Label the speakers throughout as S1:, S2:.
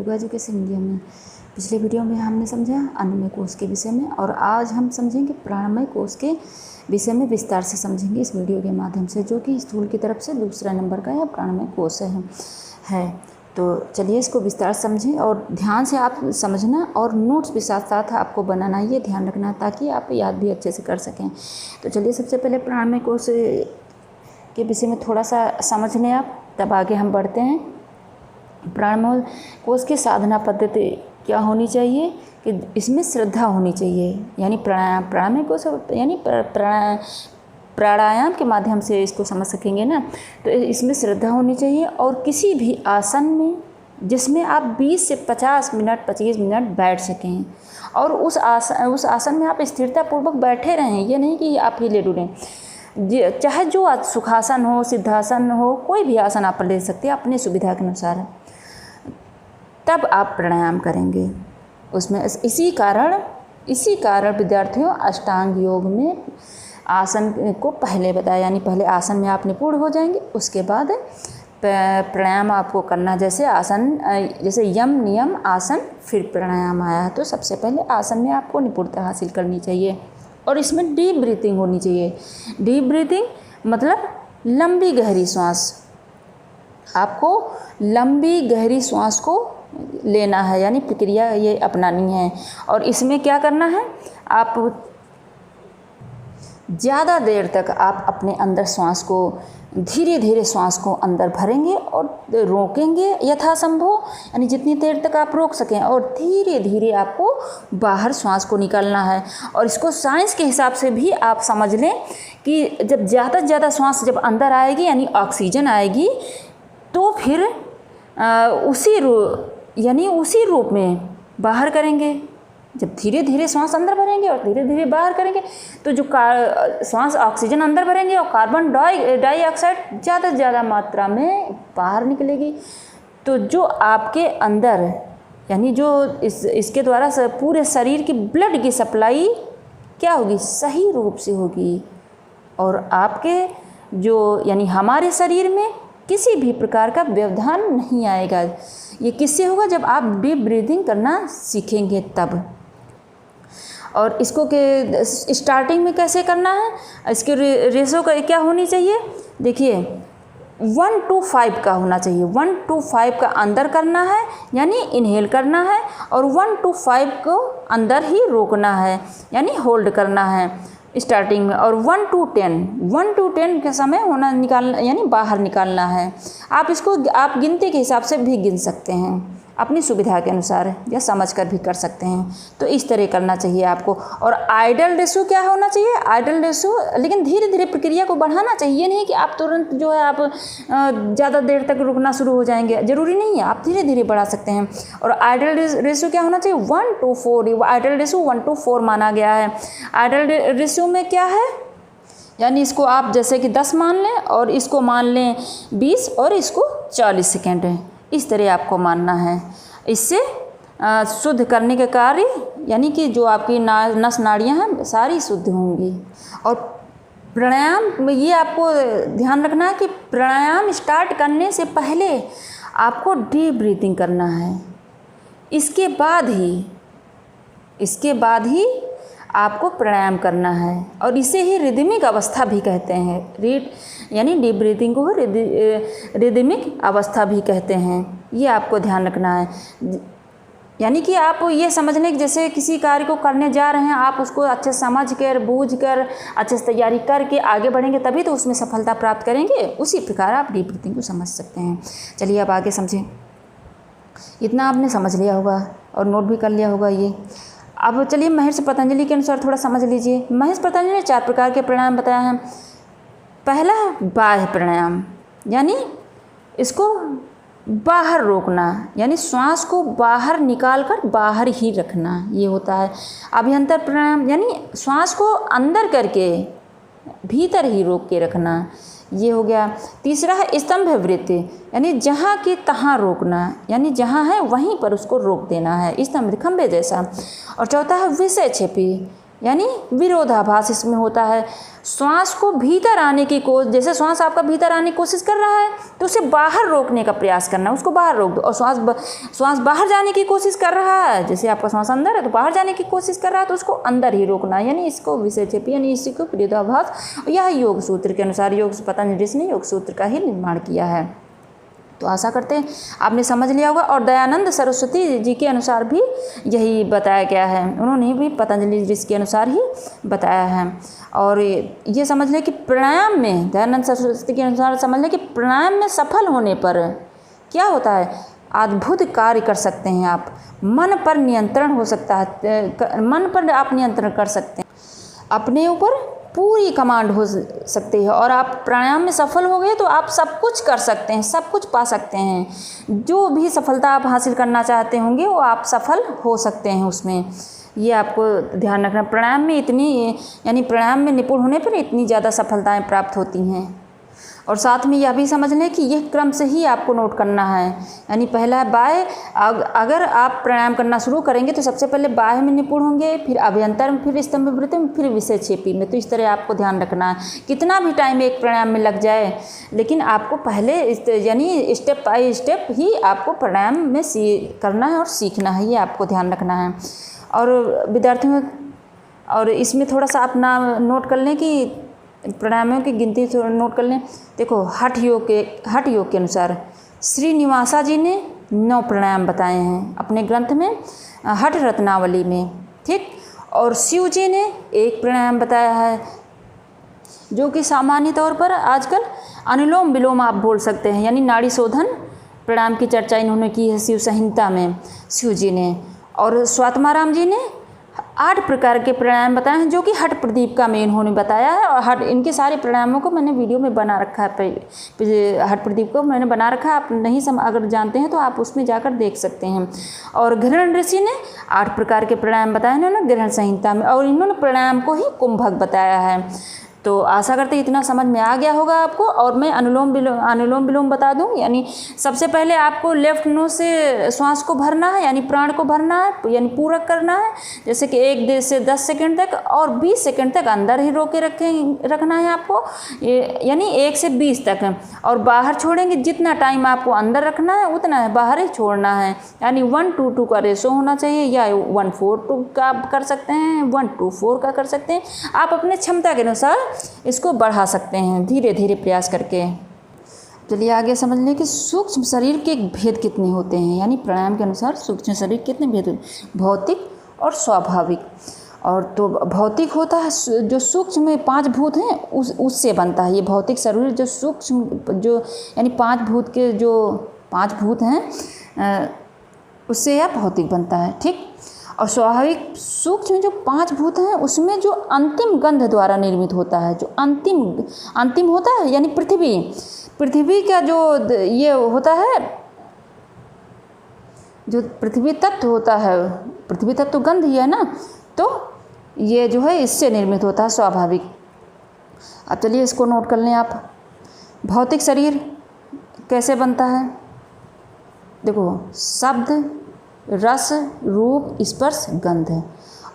S1: Yoga education India में। पिछले video में हमने समझा अन्नमय कोश के विषय में और आज हम समझेंगे प्राणमय कोश के विषय में विस्तार से समझेंगे इस वीडियो के माध्यम से, जो कि स्थूल की तरफ से दूसरा नंबर का यह प्राणमय कोश है। तो चलिए इसको विस्तार समझें और ध्यान से आप समझना और नोट्स भी साथ साथ आपको बनाना, ये ध्यान रखना ताकि आप याद भी अच्छे से कर सकें। तो चलिए सबसे पहले प्राणमय कोश के विषय में थोड़ा सा समझ लें आप, तब आगे हम बढ़ते हैं। प्राणमय कोश की साधना पद्धति क्या होनी चाहिए कि इसमें श्रद्धा होनी चाहिए, यानी प्राणमय कोश यानी प्राणायाम के माध्यम से इसको समझ सकेंगे ना। तो इसमें श्रद्धा होनी चाहिए और किसी भी आसन में जिसमें आप 20 से 50 मिनट 25 मिनट बैठ सकें और उस आसन में आप स्थिरतापूर्वक बैठे रहें। ये नहीं कि आप हिले डुलें, चाहे जो सुखासन हो, सिद्धासन हो, कोई भी आसन आप ले सकते हैं अपनी सुविधा के अनुसार, तब आप प्राणायाम करेंगे उसमें। इसी कारण विद्यार्थियों अष्टांग योग में आसन को पहले बताया, यानी पहले आसन में आप निपुण हो जाएंगे, उसके बाद प्राणायाम आपको करना। जैसे यम नियम आसन फिर प्राणायाम आया है, तो सबसे पहले आसन में आपको निपुणता हासिल करनी चाहिए और इसमें डीप ब्रीथिंग होनी चाहिए। डीप ब्रीथिंग मतलब लंबी गहरी सांस, आपको लंबी गहरी सांस को लेना है, यानी प्रक्रिया ये अपनानी है। और इसमें क्या करना है, आप ज़्यादा देर तक आप अपने अंदर श्वास को धीरे धीरे श्वास को अंदर भरेंगे और रोकेंगे यथासंभव, यानी जितनी देर तक आप रोक सकें, और धीरे धीरे आपको बाहर श्वास को निकालना है। और इसको साइंस के हिसाब से भी आप समझ लें कि जब ज़्यादा से ज़्यादा श्वास जब अंदर आएगी यानी ऑक्सीजन आएगी, तो फिर उसी रूप में बाहर करेंगे। जब धीरे धीरे सांस अंदर भरेंगे और धीरे धीरे बाहर करेंगे, तो जो सांस ऑक्सीजन अंदर भरेंगे और कार्बन डाइऑक्साइड ज़्यादा से ज़्यादा मात्रा में बाहर निकलेगी। तो जो आपके अंदर यानी जो इसके द्वारा पूरे शरीर की ब्लड की सप्लाई क्या होगी, सही रूप से होगी। और आपके यानी हमारे शरीर में किसी भी प्रकार का व्यवधान नहीं आएगा। ये किससे होगा, जब आप डीप ब्रीदिंग करना सीखेंगे तब। और इसको के स्टार्टिंग में कैसे करना है, इसके रेशो का क्या होनी चाहिए, देखिए 1:5 का होना चाहिए। 1:5 का अंदर करना है यानी इनहेल करना है, और 1:5 को अंदर ही रोकना है यानी होल्ड करना है स्टार्टिंग में। और 1 to 10 का समय निकालना यानी बाहर निकालना है। आप इसको आप गिनती के हिसाब से भी गिन सकते हैं अपनी सुविधा के अनुसार, या समझ कर भी कर सकते हैं। तो इस तरह करना चाहिए आपको। और आइडल रेशो क्या होना चाहिए, आइडल रेशो, लेकिन धीरे धीरे प्रक्रिया को बढ़ाना चाहिए। नहीं कि आप तुरंत जो है आप ज़्यादा देर तक रुकना शुरू हो जाएंगे, ज़रूरी नहीं है, आप धीरे धीरे बढ़ा सकते हैं। और आइडल रेशो क्या होना चाहिए, 1 to 4। आइडल रेशो 1 to 4 माना गया है। आइडल रेशो में क्या है, यानी इसको आप जैसे कि 10 मान लें और इसको मान लें 20 और इसको 40 सेकेंड है, इस तरह आपको मानना है। इससे शुद्ध करने के कार्य यानी कि जो आपकी नस नाड़ियाँ हैं सारी शुद्ध होंगी। और प्राणायाम में ये आपको ध्यान रखना है कि प्राणायाम स्टार्ट करने से पहले आपको डीप ब्रीथिंग करना है। इसके बाद ही आपको प्राणायाम करना है, और इसे ही रिदमिक अवस्था भी कहते हैं। यानी डीप ब्रीथिंग को रिदमिक अवस्था भी कहते हैं। ये आपको ध्यान रखना है। यानी कि आप ये समझ लें कि जैसे किसी कार्य को करने जा रहे हैं, आप उसको अच्छे समझ कर बूझ कर अच्छे से तैयारी करके आगे बढ़ेंगे, तभी तो उसमें सफलता प्राप्त करेंगे। उसी प्रकार आप डीप ब्रीथिंग को समझ सकते हैं। चलिए अब आगे समझें। इतना आपने समझ लिया होगा और नोट भी कर लिया होगा ये। अब चलिए महर्षि पतंजलि के अनुसार थोड़ा समझ लीजिए। महर्षि पतंजलि ने 4 प्रकार के प्राणायाम बताया है। पहला बाह्य प्राणायाम, यानी इसको बाहर रोकना, यानी श्वास को बाहर निकालकर बाहर ही रखना, ये होता है। अभ्यंतर प्राणायाम यानी श्वास को अंदर करके भीतर ही रोक के रखना, ये हो गया। तीसरा है स्तंभ वृत्ति, यानी जहाँ के तहाँ रोकना, यानी जहाँ है वहीं पर उसको रोक देना है, स्तंभ खंभे जैसा। और चौथा है विषय छेपी, यानी विरोधाभास इसमें होता है। श्वास को भीतर आने की कोशिश, जैसे श्वास आपका भीतर आने की कोशिश कर रहा है तो उसे बाहर रोकने का प्रयास करना, उसको बाहर रोक दो। और श्वास बाहर जाने की कोशिश कर रहा है, जैसे आपका श्वास अंदर है तो बाहर जाने की कोशिश कर रहा है तो उसको अंदर ही रोकना है, यानी इसको विषयक्षेपी यानी इसी को विरोधाभास। यह योग सूत्र के अनुसार पतंजलि ऋषि ने योग सूत्र का ही निर्माण किया है। तो आशा करते हैं आपने समझ लिया होगा। और दयानंद सरस्वती जी के अनुसार भी यही बताया गया है, उन्होंने भी पतंजलि ऋषि के अनुसार ही बताया है। और ये समझ लें कि प्राणायाम में, दयानंद सरस्वती के अनुसार समझ लें कि प्राणायाम में सफल होने पर क्या होता है, अद्भुत कार्य कर सकते हैं आप। मन पर नियंत्रण हो सकता है, मन पर आप नियंत्रण कर सकते हैं, अपने ऊपर पूरी कमांड हो सकती है। और आप प्राणायाम में सफल हो गए तो आप सब कुछ कर सकते हैं, सब कुछ पा सकते हैं। जो भी सफलता आप हासिल करना चाहते होंगे वो आप सफल हो सकते हैं उसमें। ये आपको ध्यान रखना। प्राणायाम में यानी प्राणायाम में निपुण होने पर इतनी ज़्यादा सफलताएं प्राप्त होती हैं। और साथ में यह भी समझ लें कि यह क्रम से ही आपको नोट करना है। यानी पहला है बाह्य, अगर आप प्राणायाम करना शुरू करेंगे तो सबसे पहले बाह्य में निपुण होंगे, फिर अभ्यंतर में, फिर स्तंभ वृत्ति में, फिर विषयक्षेपी में। तो इस तरह आपको ध्यान रखना है। कितना भी टाइम एक प्राणायाम में लग जाए, लेकिन आपको पहले यानी स्टेप बाय स्टेप ही आपको प्राणायाम में करना है और सीखना है, ये आपको ध्यान रखना है। और विद्यार्थियों, और इसमें थोड़ा सा आप नोट कर लें कि प्राणायामों की गिनती नोट कर लें। देखो हठ योग के अनुसार श्रीनिवासा जी ने 9 प्राणायाम बताए हैं अपने ग्रंथ में, हठ रत्नावली में, ठीक। और शिव जी ने 1 प्राणायाम बताया है, जो कि सामान्य तौर पर आजकल अनुलोम विलोम आप बोल सकते हैं, यानी नाड़ी शोधन प्राणायाम की चर्चा इन्होंने की है शिव संहिता में, शिव जी ने। और स्वात्माराम जी ने 8 प्रकार के प्राणायाम बताए हैं, जो कि हठ प्रदीप का में इन्होंने बताया है। और इनके सारे प्राणायामों को मैंने वीडियो में बना रखा है, हठ प्रदीप को मैंने बना रखा है। आप नहीं अगर जानते हैं तो आप उसमें जाकर देख सकते हैं। और गृहण ऋषि ने 8 प्रकार के प्राणायाम बताए हैं इन्होंने गृहण संहिता में, और इन्होंने प्राणायाम को ही कुंभक बताया है। तो आशा करते हैं इतना समझ में आ गया होगा आपको। और मैं अनुलोम विलोम बता दूं। यानी सबसे पहले आपको लेफ्ट नोज से श्वास को भरना है, यानी प्राण को भरना है, यानी पूरक करना है, जैसे कि 1 से 10 सेकंड तक, और 20 सेकंड तक अंदर ही रोके रखना है आपको, यानी 1 से 20 तक। और बाहर छोड़ेंगे, जितना टाइम आपको अंदर रखना है उतना है बाहर ही छोड़ना है। यानी 1:2 का रेशो होना चाहिए, या 1:4 का कर सकते हैं, 1:4 का कर सकते हैं। आप अपने क्षमता के अनुसार इसको बढ़ा सकते हैं धीरे धीरे प्रयास करके। चलिए आगे समझ लें कि सूक्ष्म शरीर के भेद कितने होते हैं। यानी प्राणायाम के अनुसार सूक्ष्म शरीर कितने भेद होते हैं, भौतिक और स्वाभाविक। और तो भौतिक होता है जो सूक्ष्म में 5 भूत हैं उससे बनता है ये भौतिक शरीर। जो सूक्ष्म यानी 5 भूत के जो 5 भूत हैं उससे यह भौतिक बनता है, ठीक। और स्वाभाविक सूक्ष्म जो 5 भूत हैं उसमें जो अंतिम गंध द्वारा निर्मित होता है, जो अंतिम होता है, यानी पृथ्वी का जो ये होता है, जो पृथ्वी तत्व होता है, पृथ्वी तत्व तो गंध ही है ना, तो ये जो है इससे निर्मित होता है स्वाभाविक। अब चलिए इसको नोट कर लें आप। भौतिक शरीर कैसे बनता है, देखो शब्द, रस, रूप, स्पर्श, गंध है।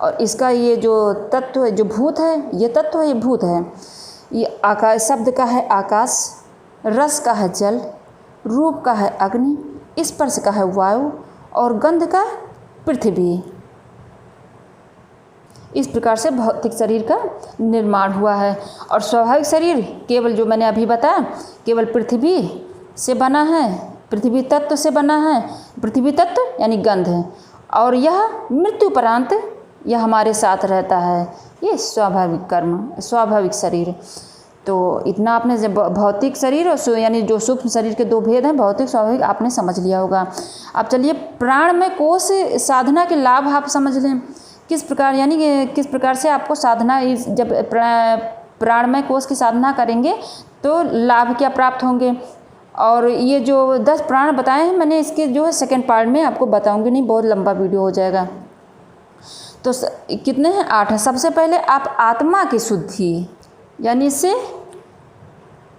S1: और इसका ये जो तत्व है, जो भूत है, ये तत्व है, ये भूत है। ये आकाश, शब्द का है आकाश, रस का है जल, रूप का है अग्नि, स्पर्श का है वायु, और गंध का पृथ्वी। इस प्रकार से भौतिक शरीर का निर्माण हुआ है। और स्वाभाविक शरीर केवल जो मैंने अभी बताया, केवल पृथ्वी से बना है, पृथ्वी तत्व से बना है। पृथ्वी तत्व यानी गंध है, और यह मृत्युपरांत यह हमारे साथ रहता है। ये स्वाभाविक कर्म, स्वाभाविक शरीर। तो इतना आपने जब भौतिक शरीर और यानी जो सूक्ष्म शरीर के 2 भेद हैं, भौतिक स्वाभाविक, आपने समझ लिया होगा। अब चलिए प्राणमय कोश साधना के लाभ आप समझ लें किस प्रकार, यानी किस प्रकार से आपको साधना, जब प्राणमय कोश की साधना करेंगे तो लाभ क्या प्राप्त होंगे। और ये जो 10 प्राण बताए हैं मैंने, इसके जो है सेकंड पार्ट में आपको बताऊंगी, नहीं बहुत लंबा वीडियो हो जाएगा। तो कितने हैं, 8 हैं। सबसे पहले आप आत्मा की शुद्धि, यानी इससे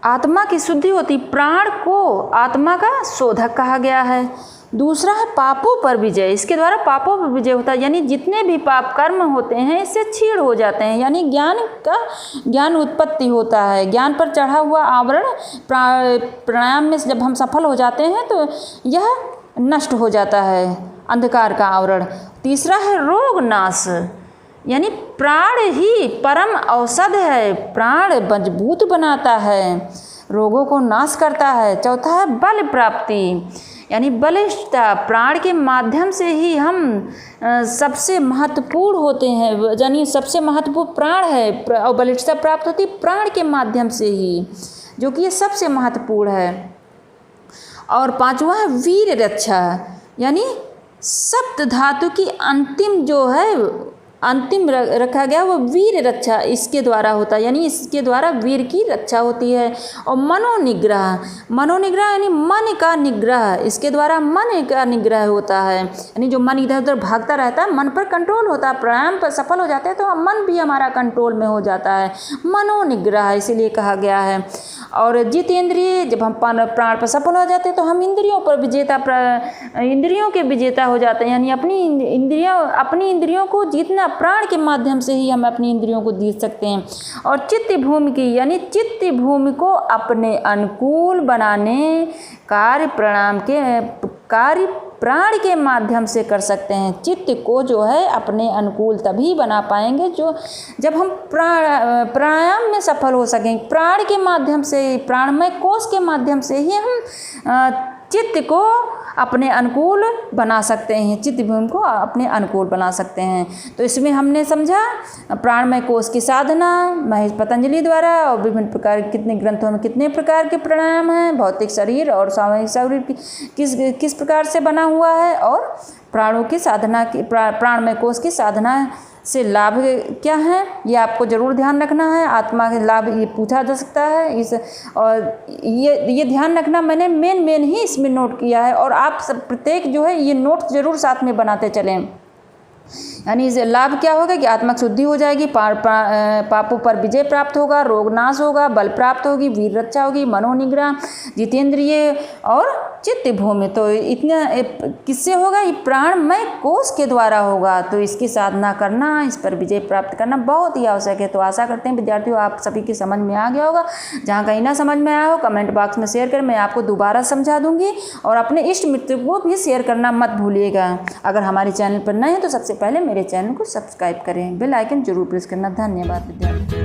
S1: आत्मा की शुद्धि होती, प्राण को आत्मा का शोधक कहा गया है। दूसरा है पापों पर विजय, इसके द्वारा पापों पर विजय होता है, यानी जितने भी पाप कर्म होते हैं इससे क्षीण हो जाते हैं, यानी ज्ञान उत्पत्ति होता है। ज्ञान पर चढ़ा हुआ आवरण प्राणायाम में जब हम सफल हो जाते हैं तो यह नष्ट हो जाता है, अंधकार का आवरण। तीसरा है रोग नाश, यानी प्राण ही परम औषध है, प्राण मजबूत बनाता है, रोगों को नाश करता है। चौथा है बल प्राप्ति, यानी बलिष्ठता, प्राण के माध्यम से ही हम सबसे महत्वपूर्ण होते हैं, यानी सबसे महत्वपूर्ण प्राण है और बलिष्ठता प्राप्त होती प्राण के माध्यम से ही, जो कि ये सबसे महत्वपूर्ण है। और पांचवा है वीर रक्षा, यानी सप्त धातु की अंतिम जो है अंतिम रखा गया वो वीर रक्षा इसके द्वारा होता है, यानी इसके द्वारा वीर की रक्षा होती है। और मनोनिग्रह यानी मन का निग्रह, इसके द्वारा मन का निग्रह होता है, यानी जो मन इधर उधर भागता रहता है मन पर कंट्रोल होता है। प्राणायाम पर सफल हो जाते हैं तो मन भी हमारा कंट्रोल में हो जाता है, मनोनिग्रह इसीलिए कहा गया है। और जितेंद्रिय, जब हम प्राण पर सफल हो जाते हैं तो हम इंद्रियों के विजेता हो जाते हैं, यानी अपनी इंद्रियों को जीतना प्राण के माध्यम से ही हम अपनी इंद्रियों को जीत सकते हैं। और चित्त भूमि की, यानी चित्त भूमि को अपने अनुकूल बनाने कार्य प्राण के माध्यम से कर सकते हैं। चित्त को जो है अपने अनुकूल तभी बना पाएंगे जब हम प्राणायाम में सफल हो सकेंगे। प्राण के माध्यम से, प्राणमय कोश के माध्यम से ही हम चित्त को अपने अनुकूल बना सकते हैं, चित्त भूमि को अपने अनुकूल बना सकते हैं। तो इसमें हमने समझा प्राणमय कोश की साधना महेश पतंजलि द्वारा, और विभिन्न प्रकार कितने ग्रंथों में कितने प्रकार के प्राणायाम हैं, भौतिक शरीर और सामूहिक शरीर किस प्रकार से बना हुआ है, और प्राणों की साधना की प्राणमय कोश की साधना से लाभ क्या है, ये आपको ज़रूर ध्यान रखना है। आत्मा के लाभ ये पूछा जा सकता है और ये ध्यान रखना, मैंने मेन ही इसमें नोट किया है, और आप सब प्रत्येक जो है ये नोट ज़रूर साथ में बनाते चलें। यानी इसे लाभ क्या होगा कि आत्मा शुद्धि हो जाएगी, पापों पर विजय प्राप्त होगा, रोग नाश होगा, बल प्राप्त होगी, वीर रक्षा होगी, मनोनिग्रह, जितेंद्रिय और चित्त भूमि। तो इतना किससे होगा, ये प्राणमय कोश के द्वारा होगा। तो इसकी साधना करना, इस पर विजय प्राप्त करना बहुत ही आवश्यक है। तो आशा करते हैं विद्यार्थियों आप सभी की समझ में आ गया होगा। जहाँ कहीं ना समझ में आया हो कमेंट बॉक्स में शेयर करें, मैं आपको दोबारा समझा दूंगी। और अपने इष्ट मित्र को भी शेयर करना मत भूलिएगा। अगर हमारे चैनल पर नए हैं तो सबसे पहले मेरे चैनल को सब्सक्राइब करें, बेल आइकन जरूर प्रेस करना। धन्यवाद विद्यार्थी।